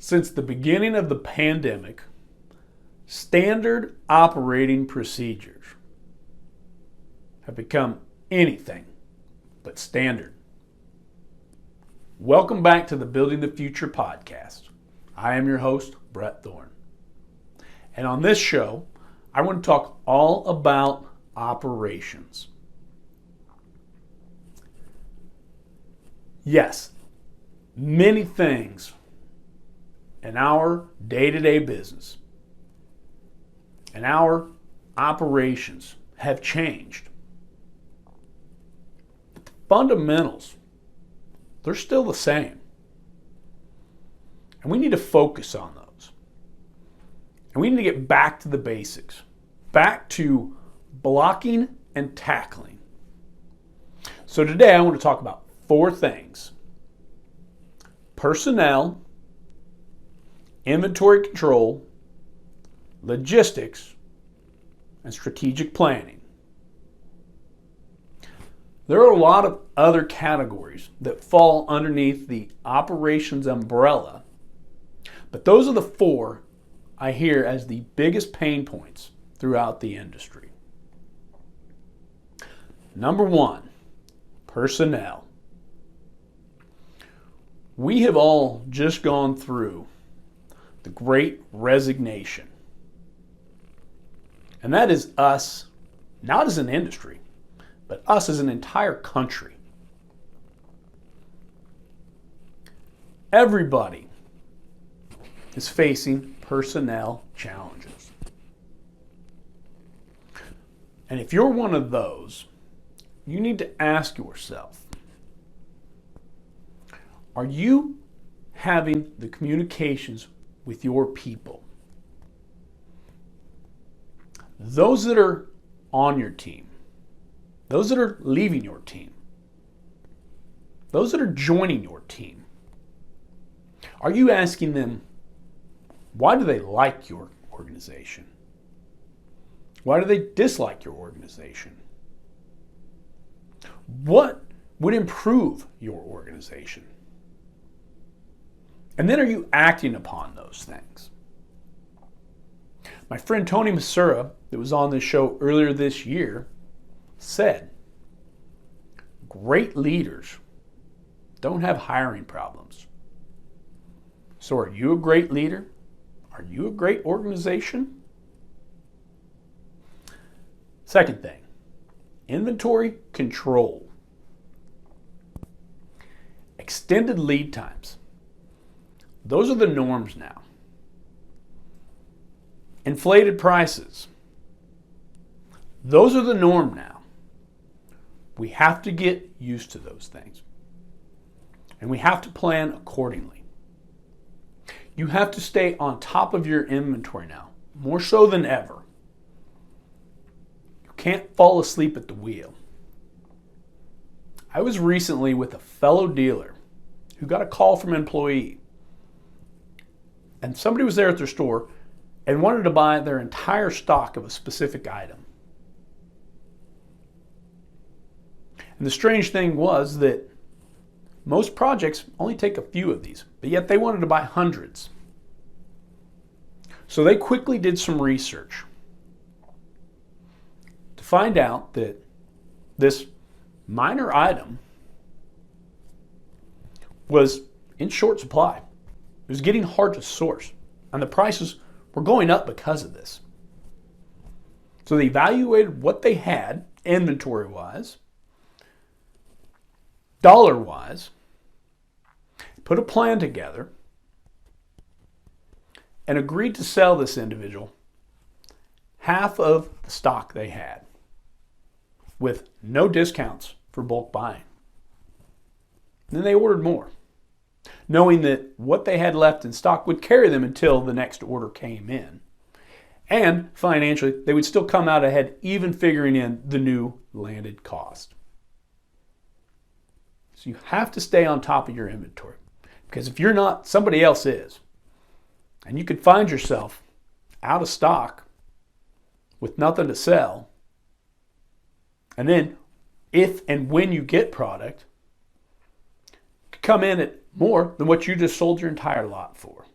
Since the beginning of the pandemic, standard operating procedures have become anything but standard. Welcome back to the Building the Future podcast. I am your host, Brett Thorne. And on this show, I want to talk all about operations. Yes, many things in our day-to-day business and our operations have changed. But the fundamentals, they're still the same. And we need to focus on those. And we need to get back to the basics, back to blocking and tackling. So today I want to talk about 4 things: personnel, inventory control, logistics, and strategic planning. There are a lot of other categories that fall underneath the operations umbrella, but those are the 4 I hear as the biggest pain points throughout the industry. Number 1, personnel. We have all just gone through the Great Resignation. And that is us, not as an industry, but us as an entire country. Everybody is facing personnel challenges. And if you're one of those, you need to ask yourself, are you having the communications with your people? Those that are on your team, those that are leaving your team, those that are joining your team, are you asking them, why do they like your organization? Why do they dislike your organization? What would improve your organization? And then are you acting upon those things? My friend Tony Masura, that was on this show earlier this year, said, great leaders don't have hiring problems. So are you a great leader? Are you a great organization? Second thing, inventory control. Extended lead times. Those are the norms now. Inflated prices. Those are the norm now. We have to get used to those things. And we have to plan accordingly. You have to stay on top of your inventory now, more so than ever. You can't fall asleep at the wheel. I was recently with a fellow dealer who got a call from an employee. And somebody was there at their store and wanted to buy their entire stock of a specific item. And the strange thing was that most projects only take a few of these, but yet they wanted to buy hundreds. So they quickly did some research to find out that this minor item was in short supply. It was getting hard to source, and the prices were going up because of this. So they evaluated what they had, inventory-wise, dollar-wise, put a plan together, and agreed to sell this individual half of the stock they had with no discounts for bulk buying. And then they ordered more, knowing that what they had left in stock would carry them until the next order came in. And financially, they would still come out ahead, even figuring in the new landed cost. So you have to stay on top of your inventory, because if you're not, somebody else is. And you could find yourself out of stock with nothing to sell. And then if and when you get product, it could come in at more than what you just sold your entire lot for.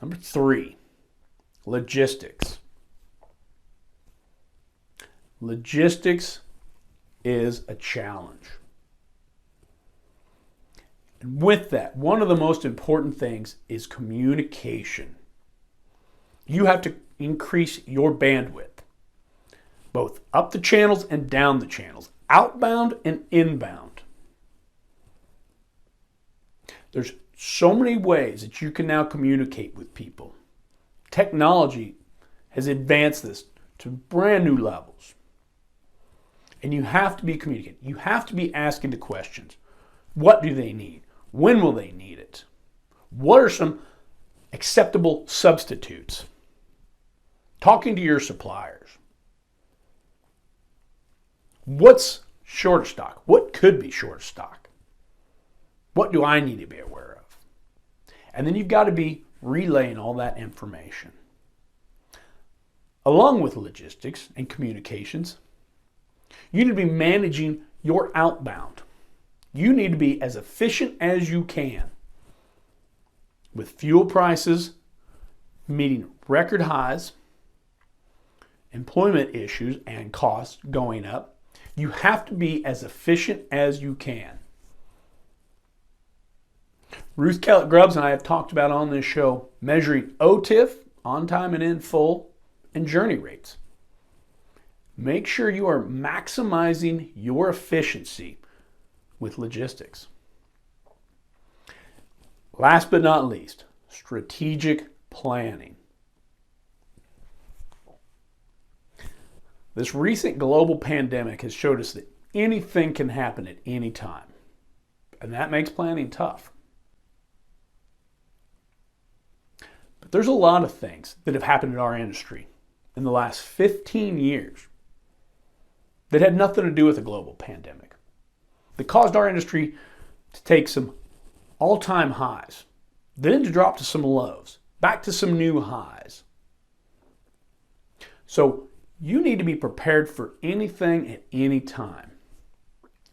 Number 3, logistics. Logistics is a challenge. And with that, one of the most important things is communication. You have to increase your bandwidth, both up the channels and down the channels, outbound and inbound. There's so many ways that you can now communicate with people. Technology has advanced this to brand new levels. And you have to be communicating. You have to be asking the questions. What do they need? When will they need it? What are some acceptable substitutes? Talking to your suppliers. What's short of stock? What could be short of stock? What do I need to be aware of? And then you've got to be relaying all that information. Along with logistics and communications, you need to be managing your outbound. You need to be as efficient as you can. With fuel prices meeting record highs, employment issues and costs going up, you have to be as efficient as you can. Ruth Kellett Grubbs and I have talked about on this show measuring OTIF, on time and in full, and journey rates. Make sure you are maximizing your efficiency with logistics. Last but not least, strategic planning. This recent global pandemic has showed us that anything can happen at any time, and that makes planning tough. But there's a lot of things that have happened in our industry in the last 15 years that had nothing to do with the global pandemic, that caused our industry to take some all-time highs, then to drop to some lows, back to some new highs. So you need to be prepared for anything at any time.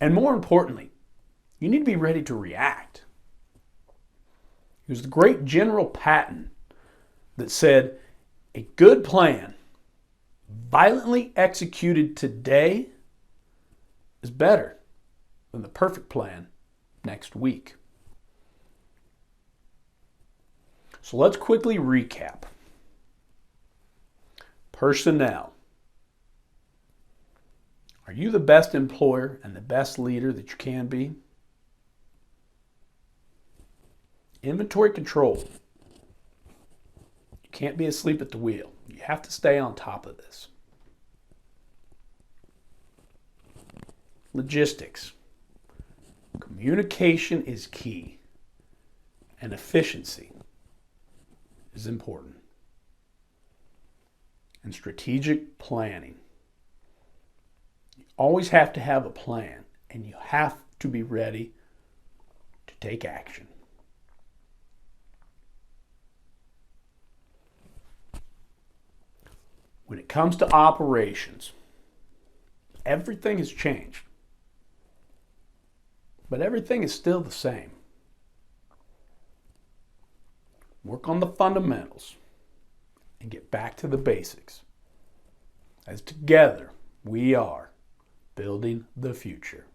And more importantly, you need to be ready to react. It was the great General Patton that said, a good plan violently executed today is better than the perfect plan next week. So let's quickly recap. Personnel. Are you the best employer and the best leader that you can be? Inventory control. You can't be asleep at the wheel. You have to stay on top of this. Logistics. Communication is key, and efficiency is important. And strategic planning. You always have to have a plan, and you have to be ready to take action. When it comes to operations, everything has changed, but everything is still the same. Work on the fundamentals and get back to the basics, as together we are building the future.